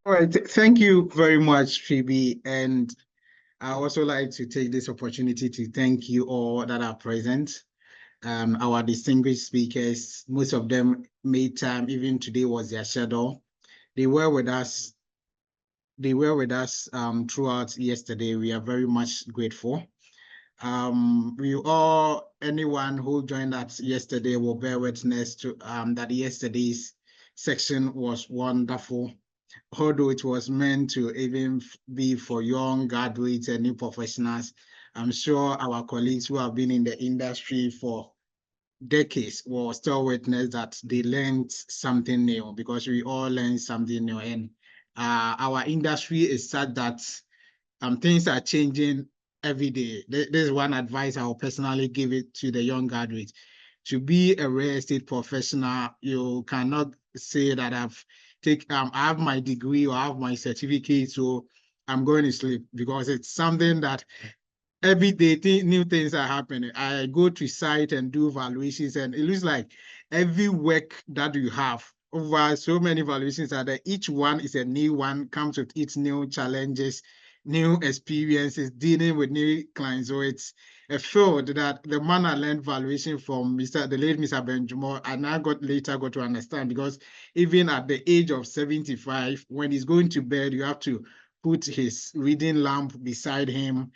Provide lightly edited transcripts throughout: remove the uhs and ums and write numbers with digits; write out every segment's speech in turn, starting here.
All right, thank you very much, Phoebe. And I also like to take this opportunity to thank you all that are present. Our distinguished speakers, most of them made time, even today was their schedule. They were with us. They were with us throughout yesterday. We are very much grateful. Anyone who joined us yesterday will bear witness to that yesterday's section was wonderful, although it was meant to even be for young graduates and new professionals. I'm sure our colleagues who have been in the industry for decades will still witness that they learned something new, because we all learn something new. And our industry is such that things are changing every day. This is one advice I will personally give it to the young graduates. To be a real estate professional, you cannot say that I have my degree or I have my certificate, so I'm going to sleep, because it's something that every day new things are happening. I go to site and do valuations, and it looks like every work that you have over so many valuations are there. Each one is a new one, comes with its new challenges, new experiences, dealing with new clients. So it's a field that the man I learned valuation from the late Mr. Benjamin, and I later got to understand, because even at the age of 75, when he's going to bed, you have to put his reading lamp beside him,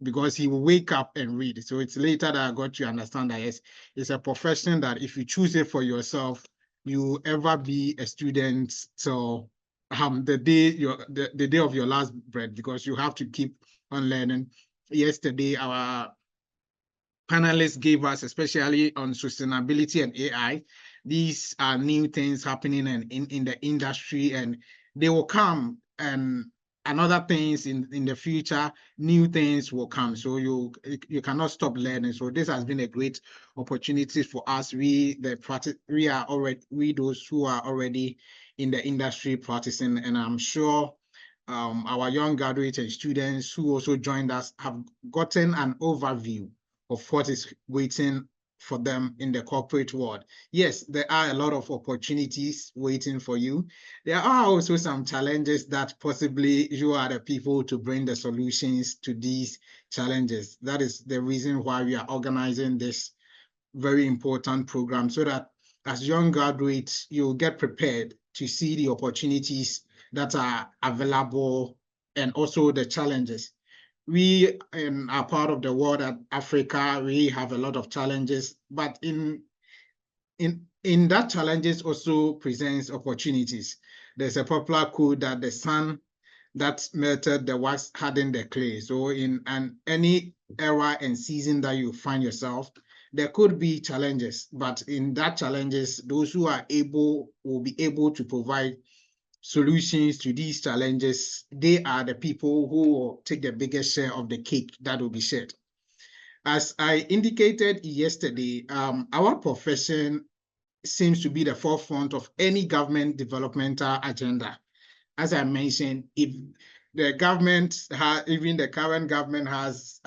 because he will wake up and read. So it's later that I got to understand that yes, it's a profession that if you choose it for yourself, you ever be a student till the day of your last breath, because you have to keep on learning. Yesterday, our panelists gave us, especially on sustainability and AI, these are new things happening in the industry, and they will come, and another things in the future, new things will come. So you cannot stop learning. So this has been a great opportunity for us. We those who are already in the industry practicing, and I'm sure our young graduates and students who also joined us have gotten an overview of what is waiting for them in the corporate world. Yes, there are a lot of opportunities waiting for you. There are also some challenges that possibly you are the people to bring the solutions to these challenges. That is the reason why we are organizing this very important program, so that as young graduates, you'll get prepared to see the opportunities that are available and also the challenges. We are part of the world at Africa. We have a lot of challenges, but in that challenges also presents opportunities. There's a popular quote that the sun that melted the wax hardened the clay. So in any era and season that you find yourself, there could be challenges, but in that challenges, those who are able will be able to provide solutions to these challenges. They are the people who will take the biggest share of the cake that will be shared. As I indicated yesterday, our profession seems to be the forefront of any government developmental agenda. As I mentioned, if the government, even the current government has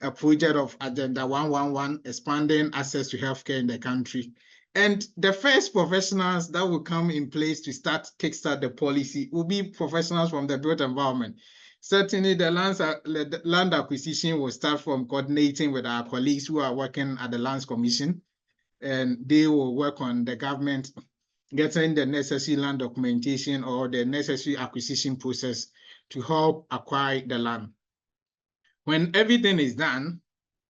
a project of Agenda 111, expanding access to healthcare in the country. And the first professionals that will come in place to kickstart the policy will be professionals from the built environment. Certainly, the land acquisition will start from coordinating with our colleagues who are working at the Lands Commission, and they will work on the government getting the necessary land documentation or the necessary acquisition process to help acquire the land. When everything is done,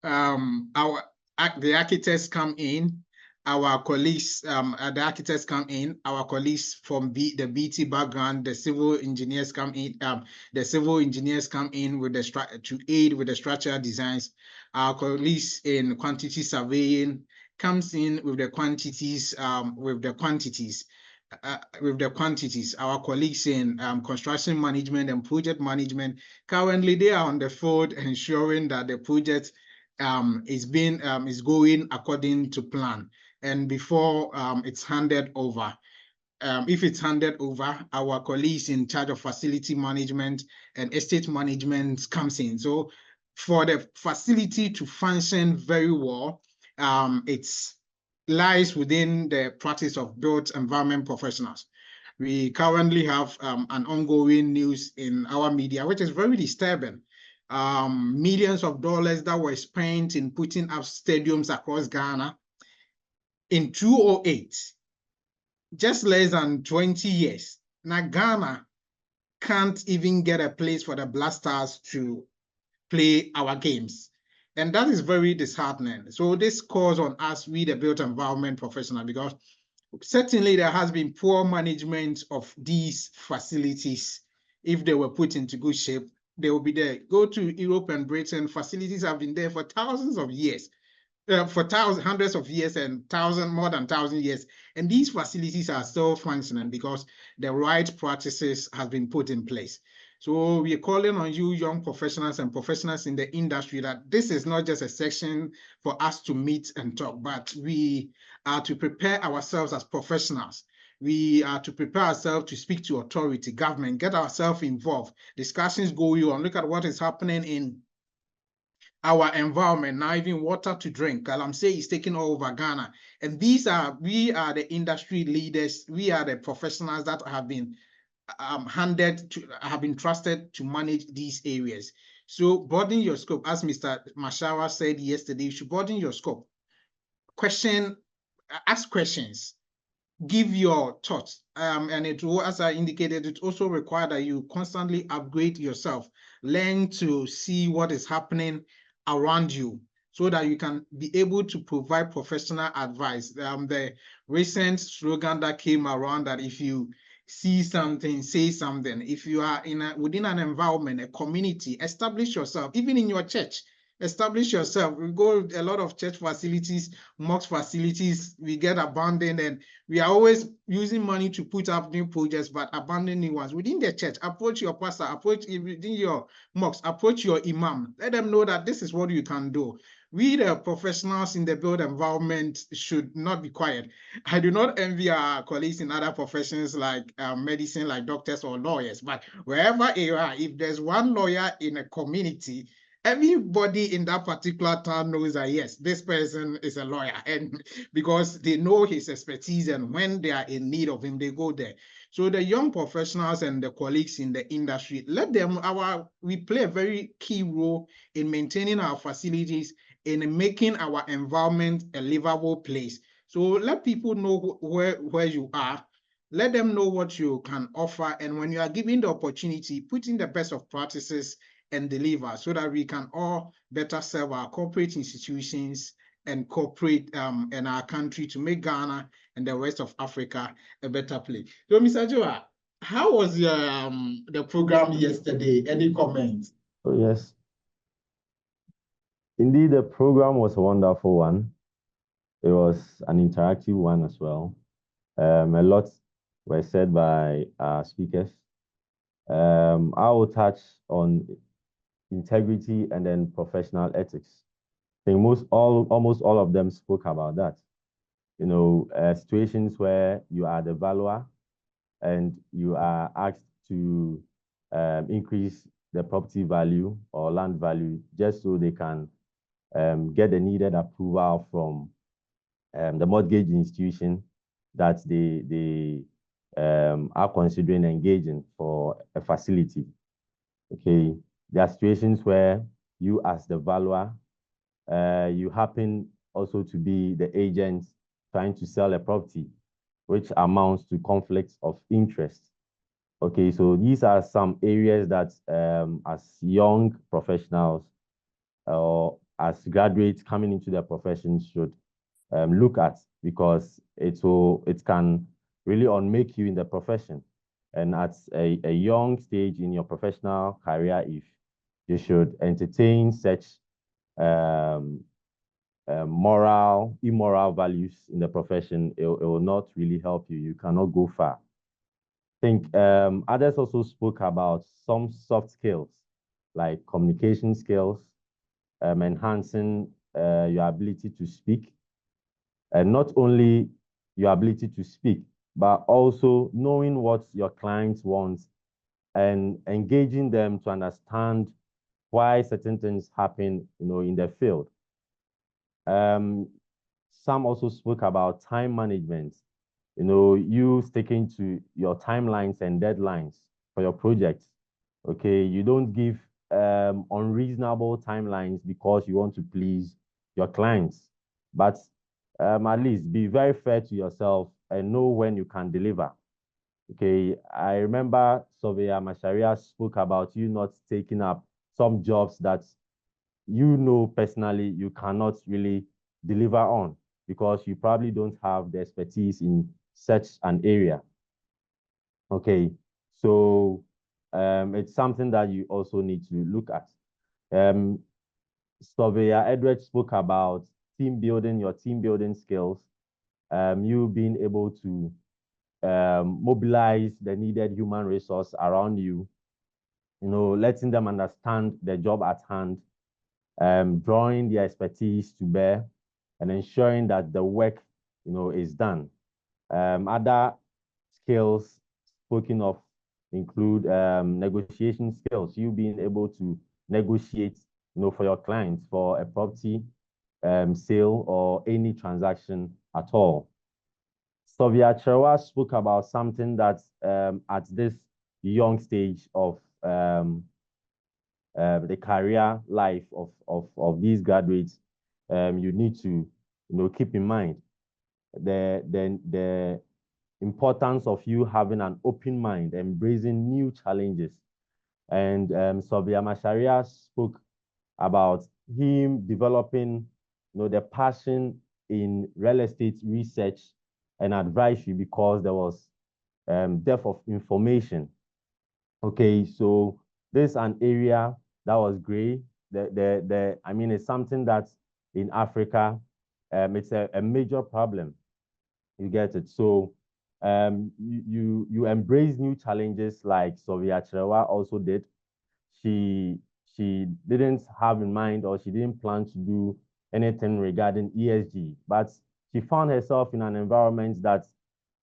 the architects come in, our colleagues, the architects come in, our colleagues from the BT background, the civil engineers come in, with to aid with the structural designs. Our colleagues in quantity surveying comes in with the quantities, Our colleagues in construction management and project management, currently they are on the field ensuring that the project is going according to plan. And before it's handed over, if it's handed over, our colleagues in charge of facility management and estate management comes in. So for the facility to function very well, it lies within the practice of built environment professionals. We currently have an ongoing news in our media, which is very disturbing. Millions of dollars that were spent in putting up stadiums across Ghana in 2008, just less than 20 years. Now Ghana can't even get a place for the Black Stars to play our games. And that is very disheartening. So this calls on us, we the built environment professional, because certainly there has been poor management of these facilities. If they were put into good shape, they will be there. Go to Europe and Britain, facilities have been there for thousands of years. For hundreds of years and more than 1,000 years. And these facilities are still functioning because the right practices have been put in place. So we are calling on you, young professionals and professionals in the industry, that this is not just a section for us to meet and talk, but we are to prepare ourselves as professionals. We are to prepare ourselves to speak to authority, government, get ourselves involved. Discussions go on. Look at what is happening in our environment now, even water to drink. Galamsey is taking over Ghana. And we are the industry leaders. We are the professionals that have been have been trusted to manage these areas. So broaden your scope. As Mr. Mashawa said yesterday, you should broaden your scope. Ask questions. Give your thoughts. And it will, as I indicated, it also requires that you constantly upgrade yourself. Learn to see what is happening around you so that you can be able to provide professional advice. The recent slogan that came around that if you see something, say something. If you are within an environment, a community, establish yourself, even in your church. Establish yourself. We go a lot of church facilities, mosque facilities, we get abandoned, and we are always using money to put up new projects, but abandoning ones. Within the church, approach your pastor, approach within your mosque, approach your imam. Let them know that this is what you can do. We, the professionals in the built environment, should not be quiet. I do not envy our colleagues in other professions like medicine, like doctors or lawyers, but wherever you are, if there's one lawyer in a community, everybody in that particular town knows that, yes, this person is a lawyer, and because they know his expertise, and when they are in need of him, they go there. So the young professionals and the colleagues in the industry, let them, we play a very key role in maintaining our facilities, in making our environment a livable place. So let people know where you are. Let them know what you can offer. And when you are given the opportunity, put in the best of practices and deliver so that we can all better serve our corporate institutions and corporate in our country to make Ghana and the rest of Africa a better place. So, Mr. Joa, how was the program yesterday? Any comments? Oh, yes. Indeed, the program was a wonderful one. It was an interactive one as well. A lot were said by our speakers. I will touch on integrity and then professional ethics. I think almost all of them spoke about that. You know, situations where you are the valuer and you are asked to increase the property value or land value just so they can get the needed approval from the mortgage institution that they are considering engaging for a facility. Okay, there are situations where you as the valuer, you happen also to be the agent trying to sell a property, which amounts to conflicts of interest. Okay, so these are some areas that as young professionals or as graduates coming into their profession should look at, because it can really unmake you in the profession. And at a young stage in your professional career, if you should entertain such immoral values in the profession, it will not really help you. You cannot go far. I think others also spoke about some soft skills, like communication skills, enhancing your ability to speak, and not only your ability to speak, but also knowing what your clients want and engaging them to understand why certain things happen, in the field. Some also spoke about time management. you sticking to your timelines and deadlines for your projects. Okay, you don't give unreasonable timelines because you want to please your clients, but at least be very fair to yourself and know when you can deliver. Okay, I remember Surveyor Macharia spoke about you not taking up some jobs that personally you cannot really deliver on because you probably don't have the expertise in such an area. Okay, so it's something that you also need to look at. Surveyor Edward spoke about team building, your team building skills, you being able to mobilize the needed human resource around you, letting them understand the job at hand, drawing their expertise to bear, and ensuring that the work, is done. Other skills spoken of include negotiation skills, you being able to negotiate, for your clients for a property sale or any transaction at all. Surveyor Cherewa spoke about something that at this young stage of the career life of these graduates, you need to keep in mind the importance of you having an open mind, embracing new challenges. And Surveyor Macharia spoke about him developing the passion in real estate research and advisory because there was depth of information. Okay, so this is an area that was great. It's something that in Africa, it's a major problem. You get it. So you embrace new challenges like Surveyor Cherewa also did. She didn't have in mind or she didn't plan to do anything regarding ESG, but she found herself in an environment that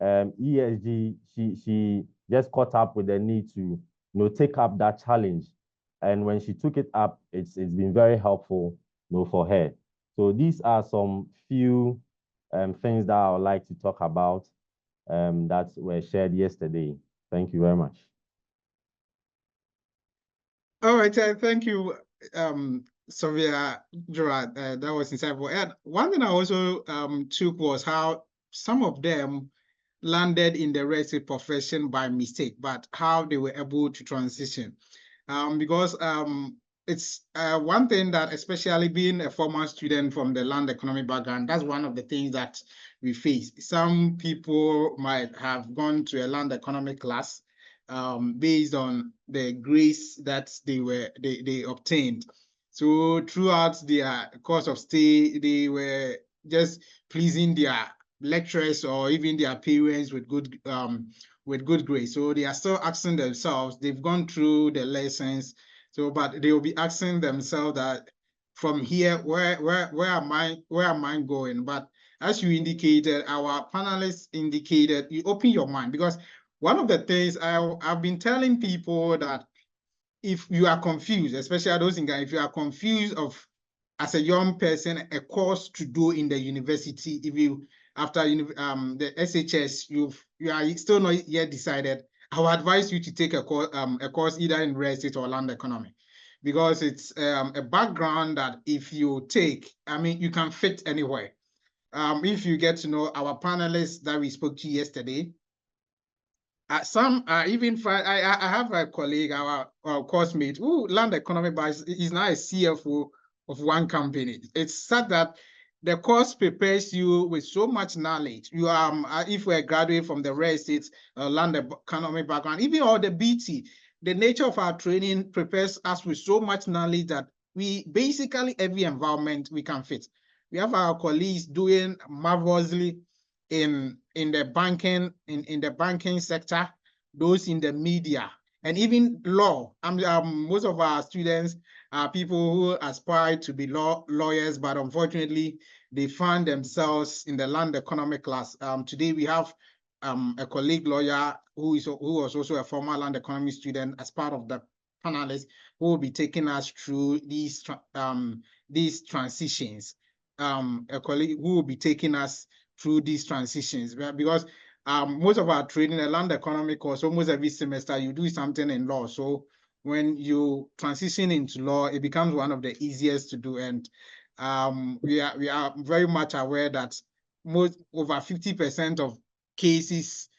ESG, she just caught up with the need to take up that challenge. And when she took it up, it's been very helpful for her. So these are some few things that I would like to talk about that were shared yesterday. Thank you very much. All right, thank you, Surveyor Gerard. That was insightful. And one thing I also took was how some of them landed in the real estate profession by mistake, but how they were able to transition. Because it's one thing that, especially being a former student from the land economy background, that's one of the things that we face. Some people might have gone to a land economy class based on the grades that they obtained. So throughout their course of stay, they were just pleasing their lecturers or even their parents with good grades. So they are still asking themselves, they've gone through the lessons, but they will be asking themselves that from here, where am I going? But as you indicated, our panelists indicated, you open your mind, because one of the things I've been telling people that if you are confused, especially those in Ghana, if you are confused of as a young person, a course to do in the university, if you after the SHS, you are still not yet decided, I would advise you to take a course either in real estate or land economy, because it's a background that if you take, you can fit anywhere. If you get to know our panelists that we spoke to yesterday, some even I have a colleague, our course mate, who land economy, but he's now a CFO of one company. It's sad that the course prepares you with so much knowledge. You if we're graduate from the real estate land economy background, even all the BT, the nature of our training prepares us with so much knowledge that we basically every environment we can fit. We have our colleagues doing marvelously in the banking, in the banking sector, those in the media, and even law. Most of our students are people who aspire to be lawyers, but unfortunately, they find themselves in the land economic class. Today we have a colleague lawyer who was also a former land economy student as part of the panelists who will be taking us through these transitions. A colleague who will be taking us through these transitions, because most of our training, the land economy course, almost every semester you do something in law. So when you transition into law, it becomes one of the easiest to do. And we are very much aware that over 50% of cases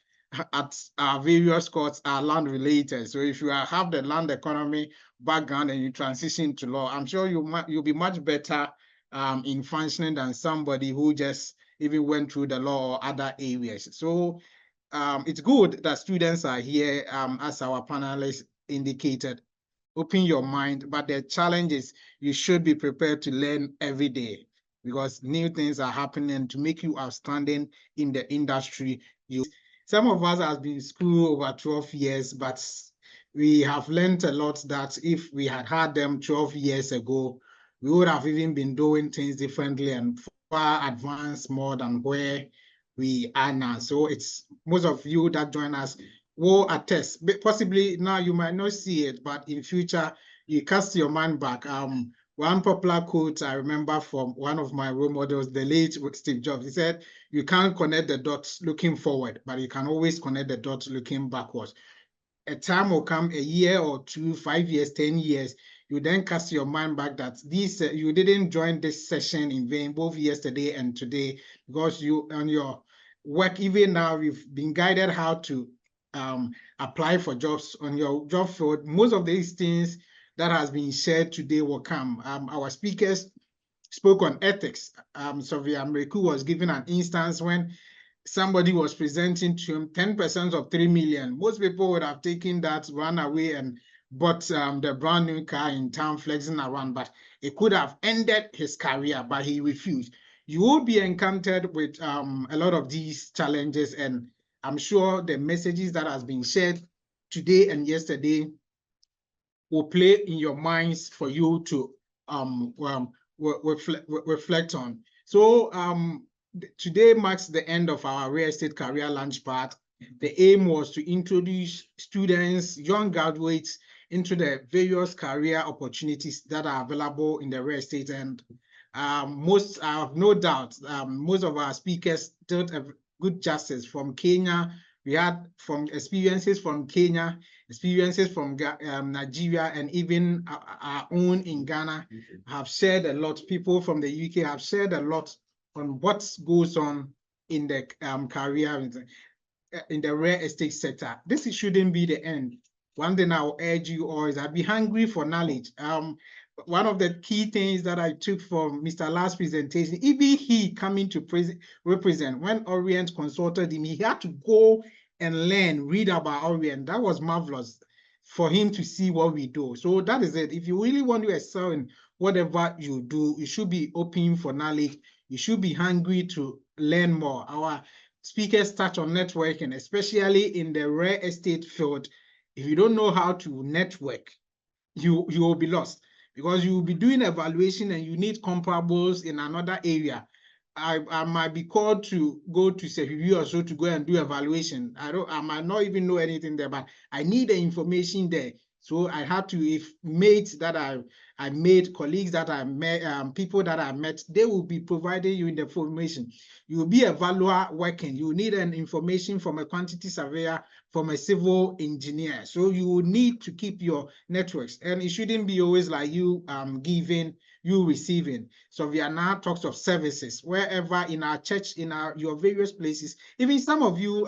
at our various courts are land related. So if you have the land economy background and you transition to law, I'm sure you'll be much better in functioning than somebody who just even went through the law or other areas. So it's good that students are here, as our panelists indicated. Open your mind, but the challenge is you should be prepared to learn every day, because new things are happening to make you outstanding in the industry. Some of us have been in school over 12 years, but we have learned a lot that if we had them 12 years ago, we would have even been doing things differently and far advanced more than where we are now. So it's most of you that join us will attest. Possibly now you might not see it, but in future you cast your mind back. One popular quote I remember from one of my role models, the late Steve Jobs, he said, "You can't connect the dots looking forward, but you can always connect the dots looking backwards." A time will come, a year or 2, 5 years, 10 years, you then cast your mind back that this you didn't join this session in vain, both yesterday and today, because you on your work, even now, you've been guided how to apply for jobs on your job field. Most of these things that has been shared today will come. Our speakers spoke on ethics. Sylvia Mreku was given an instance when somebody was presenting to him 10% of 3 million. Most people would have taken that, run away and bought the brand new car in town, flexing around, but it could have ended his career, but he refused. You will be encountered with a lot of these challenges, and I'm sure the messages that has been shared today and yesterday will play in your minds for you to reflect on. So today marks the end of our real estate career launch part. The aim was to introduce students, young graduates, into the various career opportunities that are available in the real estate. And most, I have no doubt, most of our speakers did a good justice. From Kenya, we had from experiences from Kenya, experiences from Nigeria, and even our own in Ghana have shared a lot. People from the UK have shared a lot on what goes on in the career in the real estate sector. This shouldn't be the end. One thing I will urge you all is that be hungry for knowledge. One of the key things that I took from Mr. Last presentation, even he coming to represent, when Orient consulted him, he had to go and learn, read about Orient. That was marvelous for him to see what we do. So that is it. If you really want to excel in whatever you do, you should be open for knowledge. You should be hungry to learn more. Our speakers touch on networking, especially in the real estate field. If you don't know how to network, you will be lost, because you will be doing evaluation and you need comparables in another area. I might be called to go to Sefibi or so to go and do evaluation. I might not even know anything there, but I need the information there. So I had to, if mates that I made, colleagues that I met, people that I met, they will be providing you in the information. You will be a valuer working. You need an information from a quantity surveyor, from a civil engineer. So you will need to keep your networks, and it shouldn't be always like you giving, you receiving. So we are now talks of services wherever in our church, in your various places. Even some of you,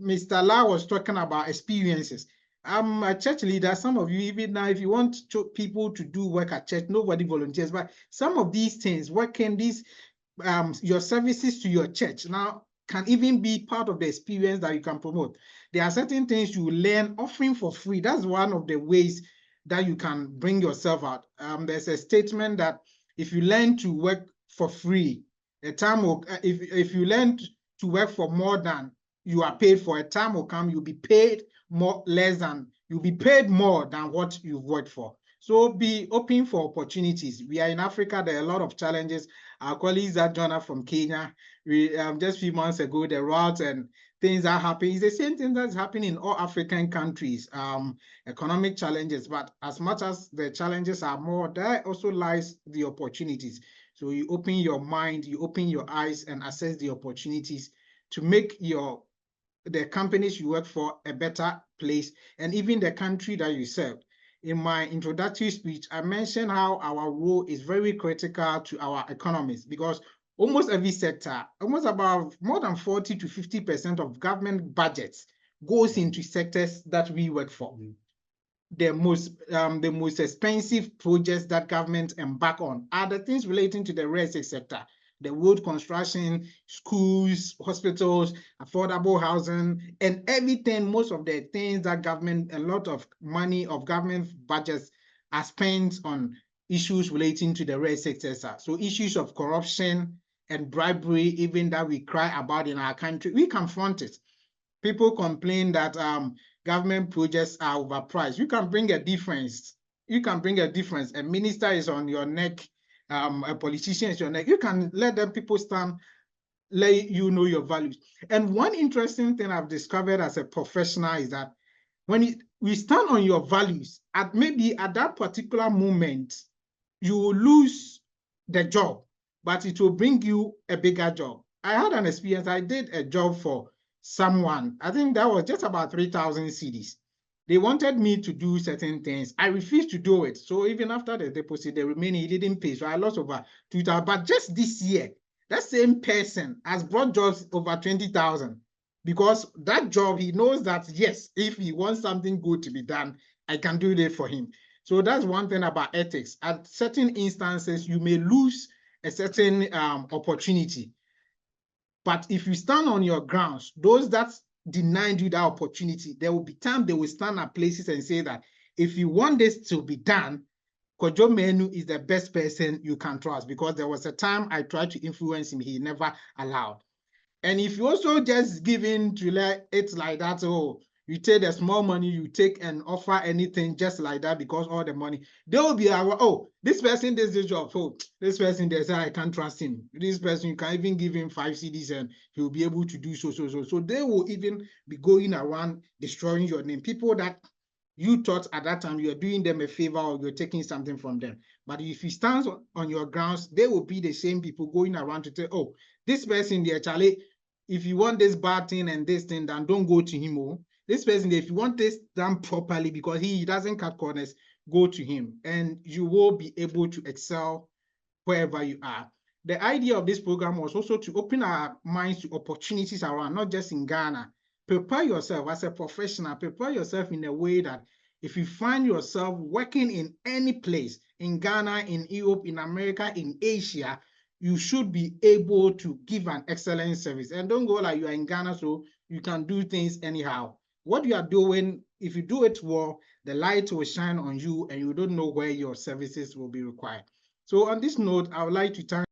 Mr. La was talking about experiences. I'm a church leader. Some of you, even now, if you want people to do work at church, nobody volunteers. But some of these things, working these, your services to your church now can even be part of the experience that you can promote. There are certain things you learn offering for free. That's one of the ways that you can bring yourself out. There's a statement that if you learn to work for free, a time will, if you learn to work for more than you are paid for, a time will come, you'll be paid more, you'll be paid more than what you've worked for. So be open for opportunities. We are in Africa, there are a lot of challenges. Our colleagues that joined us from Kenya, we just a few months ago, the routes and things are happening. It's the same thing that's happening in all African countries, economic challenges. But as much as the challenges are more, there also lies the opportunities. So you open your mind, you open your eyes and assess the opportunities to make the companies you work for a better place, and even the country that you serve. In my introductory speech, I mentioned how our role is very critical to our economies, because almost every sector, almost about more than 40 to 50% of government budgets goes into sectors that we work for. The most expensive projects that government embark on are the things relating to the real estate sector, the road construction, schools, hospitals, affordable housing, and everything. Most of the things that a lot of money of government budgets are spent on issues relating to the real estate sector. So issues of corruption and bribery, even that we cry about in our country, we confront it. People complain that government projects are overpriced. You can bring a difference. You can bring a difference. A minister is on your neck, a politician is your neck. You can let them people stand, let you know your values. And one interesting thing I've discovered as a professional is that when we stand on your values, maybe at that particular moment, you will lose the job, but it will bring you a bigger job. I had an experience. I did a job for someone. I think that was just about 3,000 cedis. They wanted me to do certain things. I refused to do it. So even after the deposit, the remaining, he didn't pay. So I lost over 2,000. But just this year, that same person has brought jobs over 20,000, because that job, he knows that, yes, if he wants something good to be done, I can do it for him. So that's one thing about ethics. At certain instances, you may lose a certain opportunity. But if you stand on your grounds, those that denied you that opportunity, there will be time they will stand at places and say that if you want this to be done, Kojo Menu is the best person you can trust, because there was a time I tried to influence him, he never allowed. And if you also just give in to let it like that, oh, you take the small money, you take and offer anything just like that because all the money, they will be, oh, this person does this job, so this person, they say, I can't trust him. This person, you can even give him 5 cedis and he'll be able to do so. So they will even be going around destroying your name. People that you thought at that time you're doing them a favor or you're taking something from them. But if you stand on your grounds, they will be the same people going around to say, oh, this person there, Charlie, if you want this bad thing and this thing, then don't go to him. Oh, this person, if you want this done properly, because he doesn't cut corners, go to him, and you will be able to excel wherever you are. The idea of this program was also to open our minds to opportunities around, not just in Ghana. Prepare yourself as a professional, prepare yourself in a way that if you find yourself working in any place, in Ghana, in Europe, in America, in Asia, you should be able to give an excellent service. And don't go like you are in Ghana, so you can do things anyhow. What you are doing, if you do it well, the light will shine on you and you don't know where your services will be required. So on this note, I would like to thank